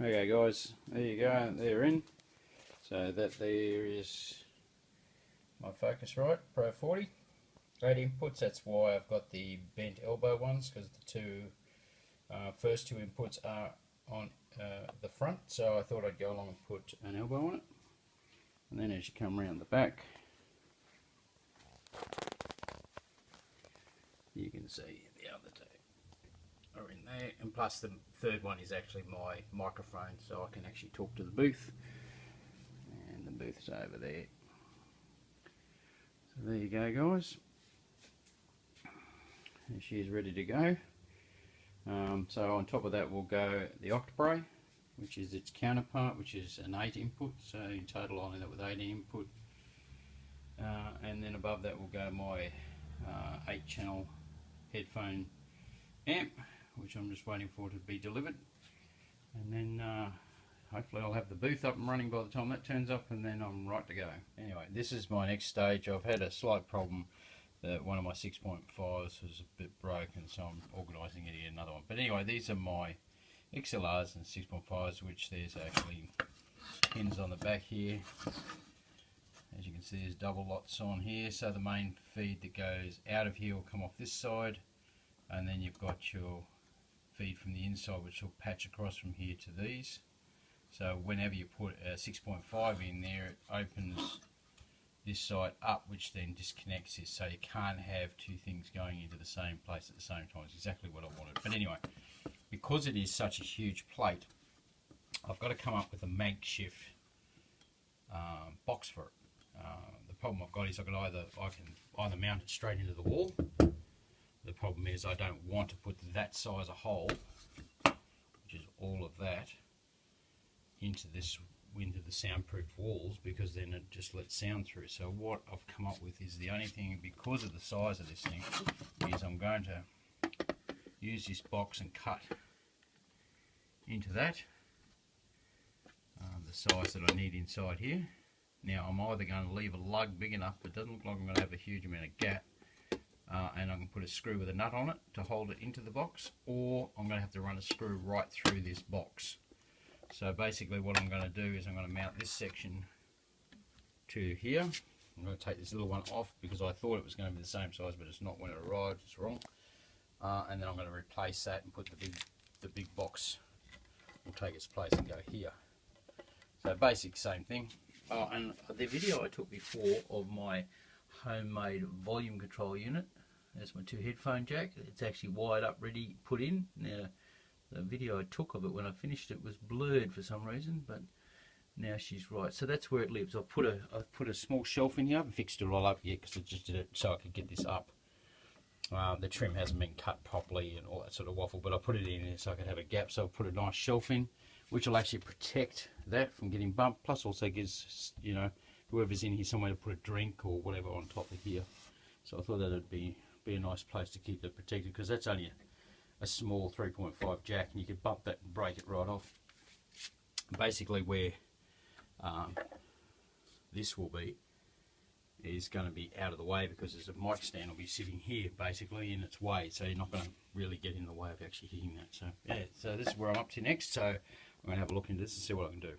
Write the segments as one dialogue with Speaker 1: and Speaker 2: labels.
Speaker 1: Okay guys, there you go, they're in. So that there is my Focusrite Pro 40. 8 inputs, that's why I've got the bent elbow ones, because the first two inputs are on the front, so I thought I'd go along and put an elbow on it. And then as you come around the back, you can see the other two are in there, and plus the third one is actually my microphone, so I can actually talk to the booth, and the booth's over there. So there you go guys, and she's ready to go. So on top of that will go the Octobre, which is its counterpart, which is an 8 input, so in total I'll end up with 80 input, and then above that will go my 8 channel headphone amp, which I'm just waiting for to be delivered, and then hopefully I'll have the booth up and running by the time that turns up, and then I'm right to go. Anyway, this is my next stage. I've had a slight problem that one of my 6.5s was a bit broken, so I'm organising it in another one. But anyway, these are my XLRs and 6.5s, which there's actually pins on the back here. As you can see, there's double lots on here, so the main feed that goes out of here will come off this side, and then you've got your feed from the inside, which will patch across from here to these. So whenever you put a 6.5 in there, it opens this side up, which then disconnects this, so you can't have two things going into the same place at the same time. It's exactly what I wanted. But anyway, because it is such a huge plate, I've got to come up with a makeshift box for it. The problem I've got is I can either mount it straight into the wall. The problem is I don't want to put that size of hole, which is all of that, into the soundproof walls, because then it just lets sound through. So what I've come up with is the only thing, because of the size of this thing, is I'm going to use this box and cut into that, the size that I need inside here. Now I'm either going to leave a lug big enough, but it doesn't look like I'm going to have a huge amount of gap, and I can put a screw with a nut on it to hold it into the box, or I'm going to have to run a screw right through this box. So basically what I'm going to do is I'm going to mount this section to here. I'm going to take this little one off because I thought it was going to be the same size, but it's not when it arrived, it's wrong. And then I'm going to replace that and put the big box will take its place and go here. So basic same thing. And the video I took before of my homemade volume control unit, that's my 2 headphone jack. It's actually wired up, ready, put in. Now the video I took of it when I finished it was blurred for some reason, but now she's right. So that's where it lives. I've put a small shelf in here. I haven't fixed it all up yet because I just did it so I could get this up. The trim hasn't been cut properly and all that sort of waffle, but I put it in there so I could have a gap. So I've put a nice shelf in, which will actually protect that from getting bumped, plus also gives, you know, whoever's in here somewhere to put a drink or whatever on top of here. So I thought that would be a nice place to keep it protected, because that's only a small 3.5 jack, and you could bump that and break it right off. Basically where this will be is going to be out of the way, because there's a mic stand will be sitting here basically in its way, so you're not going to really get in the way of actually hitting that. So yeah, so this is where I'm up to next, so I'm going to have a look into this and see what I can do.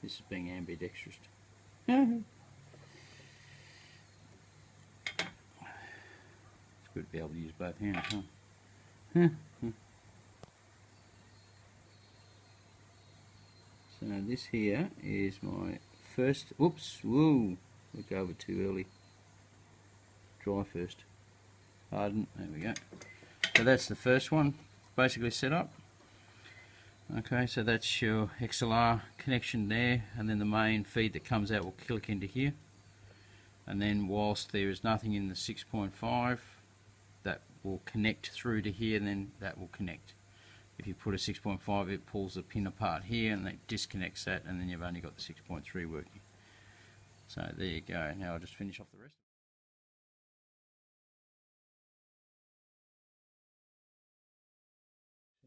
Speaker 1: This is being ambidextrous. It's good to be able to use both hands, huh? So this here is my first, whoops, whoa, we go over too early. Dry first. Pardon, there we go. So that's the first one, basically set up. Okay, so that's your XLR connection there, and then the main feed that comes out will click into here. And then whilst there is nothing in the 6.5, that will connect through to here, and then that will connect. If you put a 6.5, it pulls the pin apart here and it disconnects that, and then you've only got the 6.3 working. So there you go. Now I'll just finish off the rest.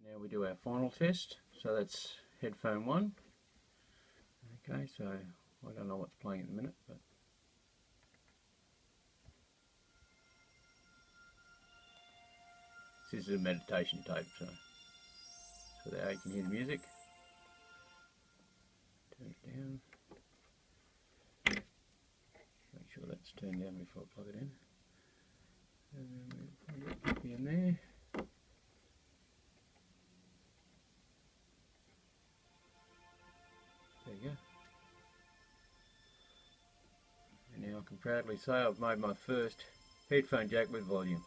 Speaker 1: Now we do our final test. So that's headphone 1. Okay, so I don't know what's playing at the minute, but this is a meditation tape, so there you can hear the music. Turn it down. Make sure that's turned down before I plug it in. And then we plug it up in there. There you go. And now I can proudly say I've made my first headphone jack with volume.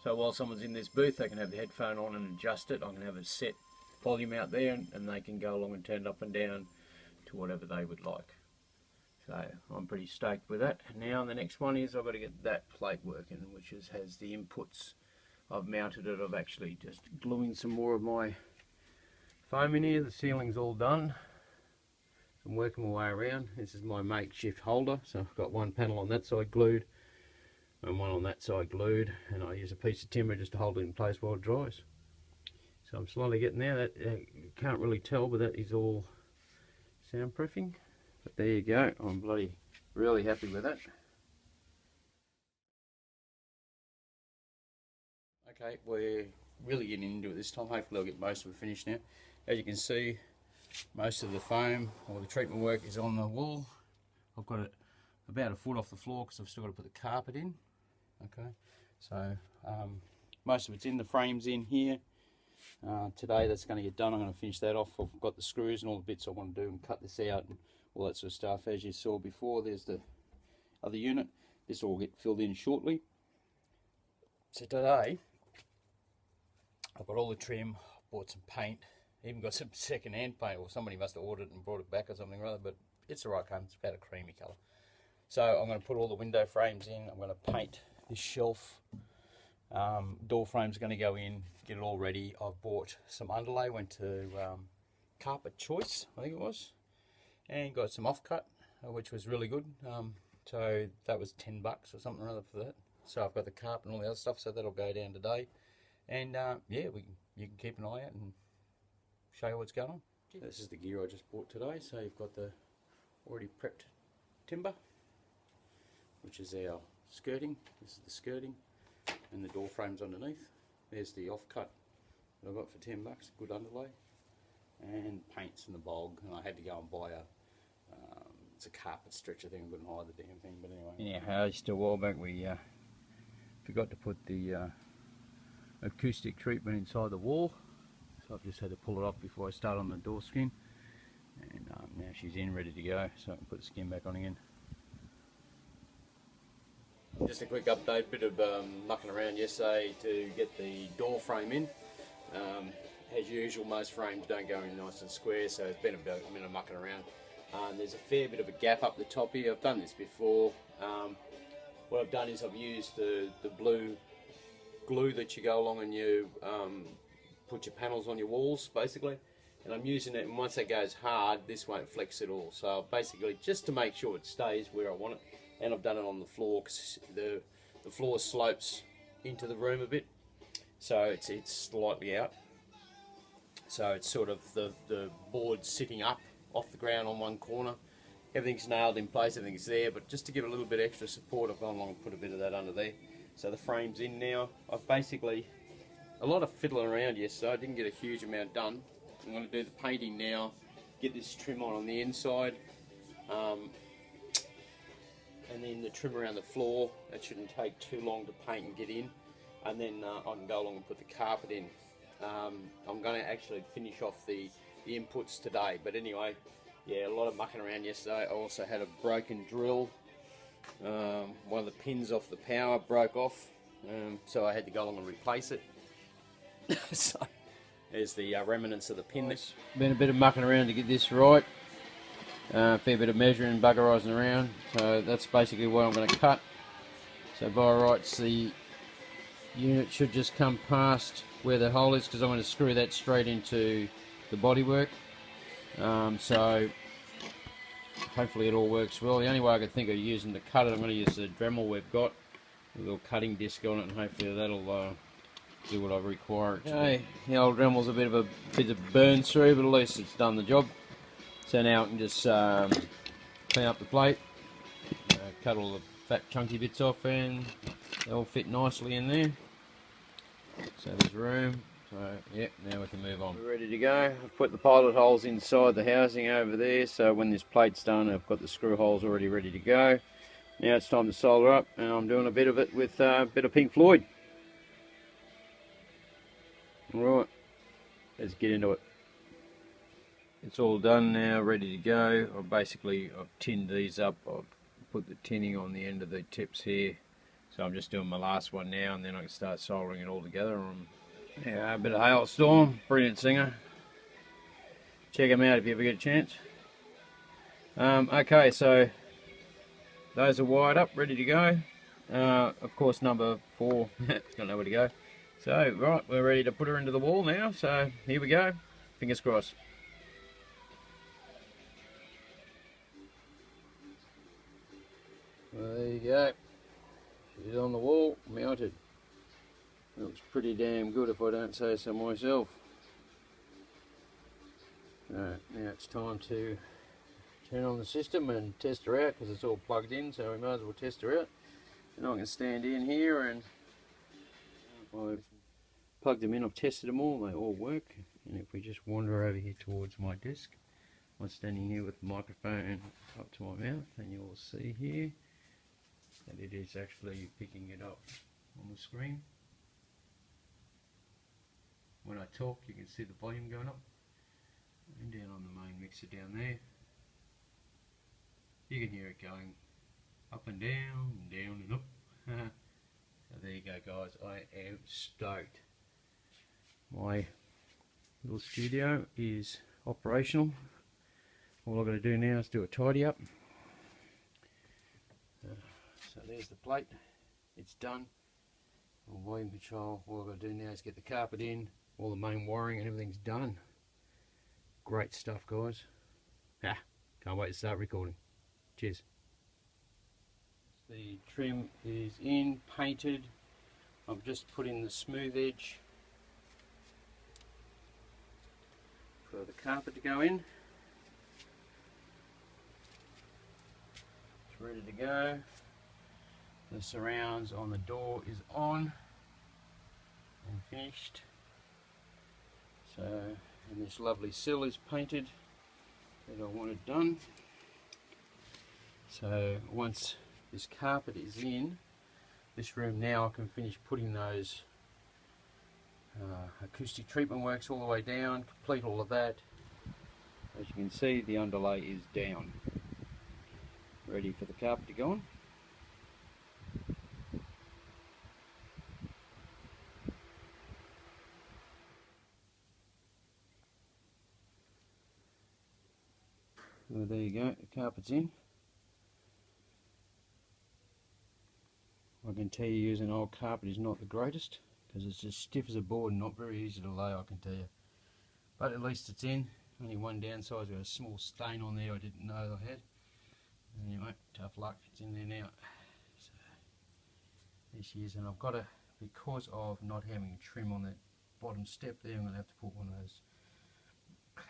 Speaker 1: So while someone's in this booth, they can have the headphone on and adjust it. I can have a set volume out there, and they can go along and turn it up and down to whatever they would like. So I'm pretty stoked with that. And now the next one is I've got to get that plate working, which has the inputs. I've mounted it. I've actually just gluing some more of my foam in here. The ceiling's all done. I'm working my way around. This is my makeshift holder. So I've got one panel on that side glued and one on that side glued, and I use a piece of timber just to hold it in place while it dries. So I'm slowly getting there. That you can't really tell, but that is all soundproofing. But there you go. I'm bloody really happy with that. Okay, we're really getting into it this time. Hopefully I'll get most of it finished now. As you can see, most of the foam or the treatment work is on the wall. I've got it about a foot off the floor because I've still got to put the carpet in. Okay, so most of it's in, the frame's in here. Today that's going to get done. I'm going to finish that off. I've got the screws and all the bits I want to do and cut this out and all that sort of stuff. As you saw before, there's the other unit. This will get filled in shortly. So today I've got all the trim, bought some paint, even got some second-hand paint, or somebody must have ordered it and brought it back or something or other, but it's the right colour. It's about a creamy colour. So I'm going to put all the window frames in. I'm going to paint this shelf. Door frame's going to go in, get it all ready. I've bought some underlay, went to Carpet Choice, I think it was, and got some offcut, which was really good. So that was $10 or something or other for that. So I've got the carpet and all the other stuff, so that'll go down today. And yeah, you can keep an eye out and show you what's going on. This is the gear I just bought today. So you've got the already prepped timber, which is our skirting. This is the skirting, and the door frames underneath. There's the offcut that I got for $10, good underlay, and paints in the bog. And I had to go and buy it's a carpet stretcher thing. I couldn't hide the damn thing, but anyway. Anyhow, just a while back we forgot to put the acoustic treatment inside the wall, so I've just had to pull it off before I start on the door skin. And now she's in, ready to go, so I can put the skin back on again. Just a quick update, bit of mucking around yesterday to get the door frame in. As usual, most frames don't go in nice and square, so it's been a bit of mucking around. There's a fair bit of a gap up the top here. I've done this before. What I've done is I've used the blue glue that you go along and you put your panels on your walls, basically. And I'm using it, and once that goes hard, this won't flex at all. So basically, just to make sure it stays where I want it. And I've done it on the floor because the floor slopes into the room a bit, so it's slightly out. So it's sort of the board sitting up off the ground on one corner. Everything's nailed in place, everything's there, but just to give it a little bit extra support, I've gone along and put a bit of that under there. So the frame's in now. I've basically, a lot of fiddling around yesterday, I didn't get a huge amount done. I'm going to do the painting now, get this trim on the inside, and then the trim around the floor. That shouldn't take too long to paint and get in, and then I can go along and put the carpet in. I'm going to actually finish off the inputs today, but anyway, yeah, a lot of mucking around yesterday. I also had a broken drill. One of the pins off the power broke off, so I had to go along and replace it. So There's the remnants of the pin.
Speaker 2: It's been a bit of mucking around to get this right. A fair bit of measuring, buggerising around. So that's basically what I'm going to cut. So by rights, the unit should just come past where the hole is, because I'm going to screw that straight into the bodywork. So hopefully it all works well. The only way I could think of using to cut it, I'm going to use the Dremel we've got, with a little cutting disc on it, and hopefully that'll do what I require it to. Okay, the old Dremel's a bit of burn through, but at least it's done the job. So now I can just clean up the plate, cut all the fat chunky bits off, and they all fit nicely in there. So there's room. So yeah, now we can move on. We're ready to go. I've put the pilot holes inside the housing over there, so when this plate's done, I've got the screw holes already ready to go. Now it's time to solder up, and I'm doing a bit of it with a bit of Pink Floyd. Alright, let's get into it. It's all done now, ready to go. I've tinned these up. I've put the tinning on the end of the tips here. So I'm just doing my last one now, and then I can start soldering it all together. Yeah, a bit of Hailstorm, brilliant singer. Check him out if you ever get a chance. Okay, so those are wired up, ready to go. Of course, number 4, it's got nowhere to go. So, right, we're ready to put her into the wall now. So, here we go. Fingers crossed. Well, there you go. She's on the wall, mounted. Looks pretty damn good if I don't say so myself. Alright, now it's time to turn on the system and test her out, because it's all plugged in, so we might as well test her out. And I can stand in here, and I've plugged them in, I've tested them all, they all work. And if we just wander over here towards my desk, I'm standing here with the microphone up to my mouth, and you'll see here that it is actually picking it up on the screen. When I talk, you can see the volume going up, and down on the main mixer down there, you can hear it going up and down and up. So there you go, guys. I am stoked. My little studio is operational. All I've got to do now is do a tidy up. So there's the plate. It's done. On volume control, all I've got to do now is get the carpet in, all the main wiring and everything's done. Great stuff, guys. Can't wait to start recording. Cheers. The trim is in, painted. I've just put in the smooth edge for the carpet to go in. It's ready to go. The surrounds on the door is on and finished. So, and this lovely sill is painted that I wanted done. So once this carpet is in this room now, I can finish putting those acoustic treatment works all the way down, complete all of that. As you can see, the underlay is down, ready for the carpet to go on. Well, there you go, the carpet's in. I can tell you using old carpet is not the greatest, because it's as stiff as a board and not very easy to lay, I can tell you. But at least it's in. Only one downside, I've got a small stain on there I didn't know I had. Anyway, tough luck, it's in there now. So, there she is, and I've got to, because of not having trim on that bottom step there, I'm going to have to put one of those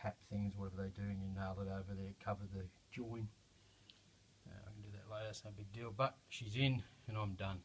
Speaker 2: cap things, whatever they do, and you nail it over there, cover the join. I can do that later, it's no big deal, but she's in and I'm done.